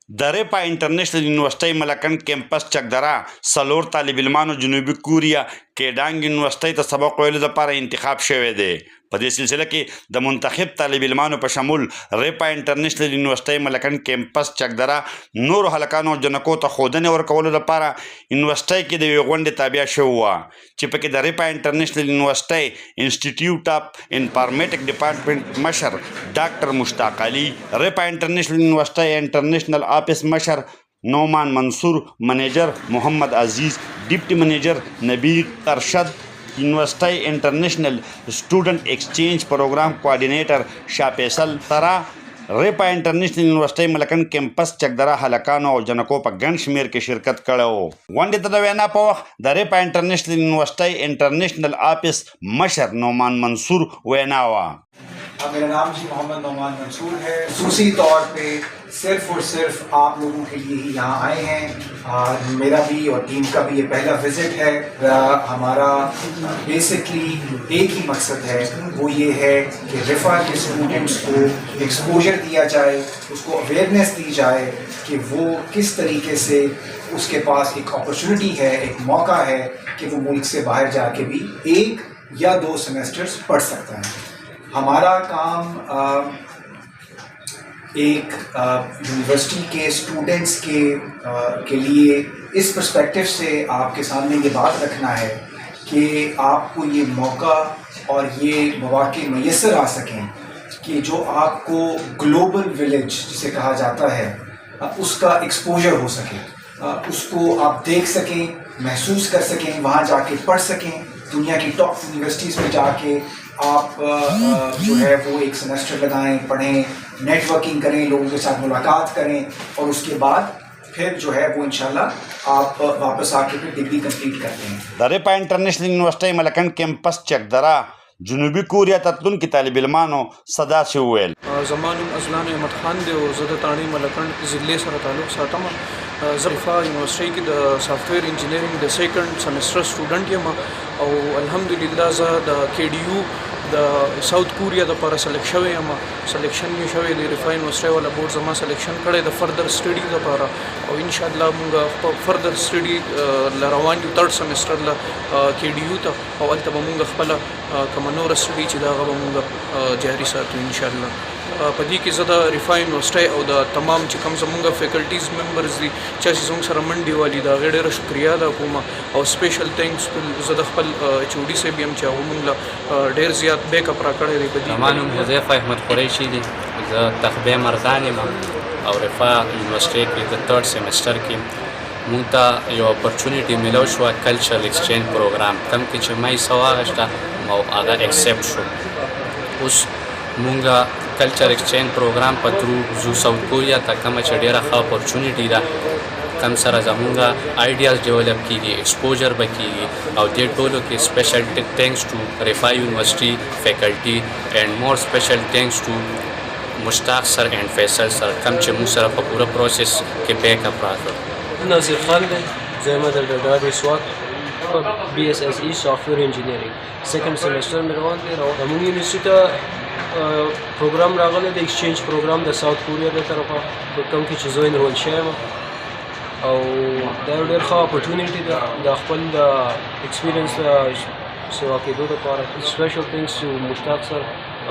د ریپا انټرنیشنل یونیورسيټي ملکنډ کیمپس چکدره څلور طالب علمانو جنوبي کوریا کیډانګ یونیورسيټي ته سبق ویلو لپاره انتخاب شوی دی. په دې سلسله کې د منتخب طالب علمانو په شمول ریپا انټرنیشنل یونیورسيټي ملکنډ کیمپس چکدره نور هلکانو او جنکو ته ښودنې ورکولو لپاره یونیورسيټي کې د یوې غونډې تابع شوي وه چې پکې د ریپا انټرنیشنل یونیورسيټي انسټیټیوټ اف انفارمیټک ډپارټمنټ مشر ډاکټر مشتاق علي، ریپا انټرنیشنل یونیورسيټي انټرنیشنل آفس مشر نعمان منصور، منیجر محمد عزیز، ډیپټي منیجر نبیل ارشد، یونیورسيټي انټرنیشنل سټوډنټ ایکسچینج پروګرام کوارډینیټر شاه فیصل ترا، ریپا انټرنیشنل یونیورسيټي ملکنډ کیمپس چکدره هلکانو او جنکو په ګڼ شمېر کې شرکت کړی و. غونډې ته د وینا په وخت د ریپا انټرنیشنل یونیورسيټي انټرنیشنل آفس مشر نعمان منصور وینا وه. मेरा नाम जी मोहम्मद नौमान मंसूर है. खसूसी तौर पे सिर्फ और सिर्फ आप लोगों के लिए ही यहाँ आए हैं. मेरा भी और टीम का भी ये पहला विज़िट है. हमारा बेसिकली एक ही मकसद है, वो ये है कि रिफ़ा के स्टूडेंट्स को एक्सपोजर दिया जाए, उसको अवेयरनेस दी जाए कि वो किस तरीके से उसके पास एक अपॉर्चुनिटी है, एक मौका है कि वो मुल्क से बाहर जाके भी 1 या 2 सेमेस्टर्स पढ़ सकता है. हमारा काम एक यूनिवर्सिटी के स्टूडेंट्स के लिए इस पर्सपेक्टिव से आपके सामने ये बात रखना है कि आपको ये मौका और ये मौके मैसर आ सकें कि जो आपको ग्लोबल विलेज जिसे कहा जाता है उसका एक्सपोजर हो सके, उसको आप देख सकें, महसूस कर सकें, वहाँ जाके पढ़ सकें. दुनिया की टॉप यूनिवर्सिटीज़ में जाके आप जो है वो एक सेमेस्टर लगाएं, पढ़ें, नेटवर्किंग करें, लोगों के साथ मुलाकात करें और उसके बाद फिर जो है वो इंशाल्लाह आप वापस आके फिर डिग्री कंप्लीट करते हैं. د ریپا انټرنیشنل یونیورسيټي ملکنډ کیمپس چکدره جنوبي کوریا ته تلونکي طالب علمانو صدا شي وویل. زما نوم ازلان احمد خان دی او زه د تاڼي ملکنډ ضلع سره تعلق ساتم. زه ریفا یونیورسيټي کې د سافټویر انجینرینګ د سیکنډ سیمسټر سټوډنټ یم او الحمدلله زه د KDU د ساوث کوریا د لپاره سلیکټ شوی یم. سلیکشن مې شوی دی، ریفا یونیورسيټي والا بورډ زما سلیکشن کړی د فردر سټډي لپاره او ان شاء الله موږ په فردر سټډي روان یو 3rd سیمسټر له KDU ته او هلته به موږ خپله کومه نوره سټډي چې د هغه به موږ جاري ساتو ان شاء الله. په دې کې زه د ریفا یونیورسيټي او د تمام چې کوم زموږ فیکلټیز ممبرز دي چې زموږ سره منډې والي د هغې ډېره شکریا ادا کوم او سپیشل تھینکس زه د خپل HOD صاحب یم چې هغه موږ له ډېر زیات بیک اپ راکړی دی. په دې زما نوم حذیفه احمد قریشي دی، زه تخبیه مرزان یم او ریفا یونیورسيټي کې د 3rd سیمسټر کې موږ ته یو اپورچونیټي میلاو شوه کلچرل ایکسچینج پروګرام کوم کې چې ما یې څه واخیسته او هغه ایکسپټ شو. اوس موږ کلچر ایکسچینج پروګرام په ترو ځو ساوث کوریا ته کومه چې ډېره ښه اپورچونیټي ده، کوم سره زموږ آیډیاز ډیولپ کېږي، ایکسپوجر به کېږي او دې ټولو کې سپیشل تھینکس ټو ریفا یونیورسيټي فیکلټي اینډ مور سپیشل تھینکس ټو مشتاق سر اینڈ فیصل سر کوم چې موږ سره په پوره پروسس کې بیک اپ راکړ. ناصر خان دی، زه یم د ډاډا سوات BSSE سافټویر انجینرینګ 2nd سیمسټر مې روان دی. زموږ یونیورسيټي ته پروګرام راغلی د ایکسچینج پروګرام د ساوث کوریا د طرفه په کوم کې چې زه انرول شوی یم او دا یو ډېر ښه اپورچونیټي ده د خپل د ایکسپیرینس سیوا کېدو دپاره. سپیشل تھینکس ټو مشتاق سر،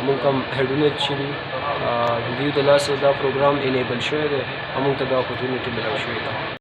موږ کوم هیډونه چې دي د دوی د لاسه دا پروګرام انیبل شوی دی او موږ ته دا اپورچونیټي ملاو شوې ده.